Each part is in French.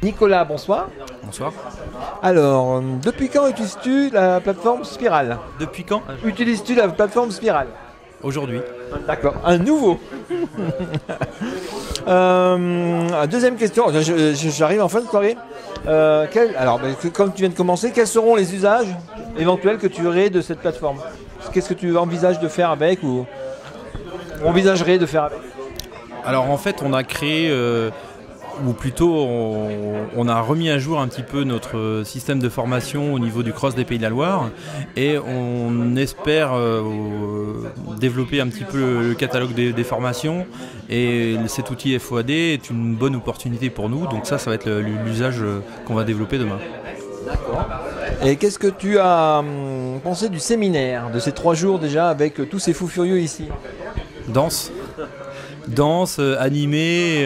Nicolas, bonsoir. Bonsoir. Alors, depuis quand utilises-tu la plateforme Spiral? Depuis quand? Utilises-tu la plateforme Spiral? Aujourd'hui. D'accord, un nouveau. Deuxième question, j'arrive en fin de soirée. Comme tu viens de commencer, quels seront les usages éventuels que tu aurais de cette plateforme? Qu'est-ce que tu envisages de faire avec ou envisagerais de faire avec? Alors en fait, on a créé, ou plutôt on a remis à jour un petit peu notre système de formation au niveau du Cross des Pays de la Loire et on espère développer un petit peu le catalogue des formations, et cet outil FOAD est une bonne opportunité pour nous, donc ça va être l'usage qu'on va développer demain. D'accord. Et qu'est-ce que tu as pensé du séminaire, de ces 3 jours déjà avec tous ces fous furieux ici? Danse, animé,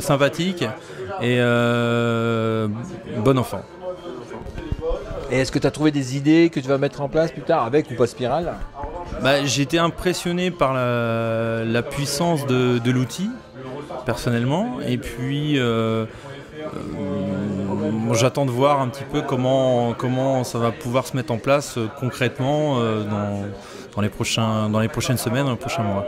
sympathique et bon enfant. Et est-ce que tu as trouvé des idées que tu vas mettre en place plus tard avec ou pas Spiral? J'ai été impressionné par la puissance de l'outil, personnellement, et puis j'attends de voir un petit peu comment ça va pouvoir se mettre en place concrètement dans les prochaines semaines, dans les prochains mois.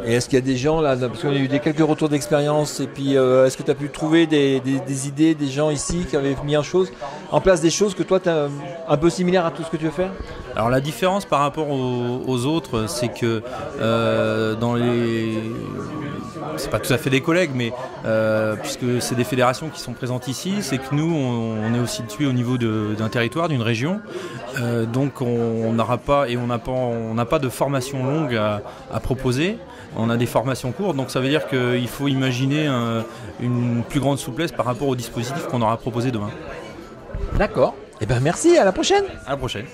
Et est-ce qu'il y a des gens là, parce qu'on a eu quelques retours d'expérience, et puis est-ce que tu as pu trouver des idées, des gens ici qui avaient mis en place des choses que toi tu as un peu similaires à tout ce que tu veux faire? Alors la différence par rapport aux autres, c'est que c'est pas tout à fait des collègues, mais puisque c'est des fédérations qui sont présentes ici, c'est que nous on est aussi situé au niveau d'un territoire, d'une région, donc on n'a pas de formation longue à proposer. On a des formations courtes, donc ça veut dire qu'il faut imaginer une plus grande souplesse par rapport au dispositif qu'on aura proposé demain. D'accord. Eh bien merci, à la prochaine. À la prochaine.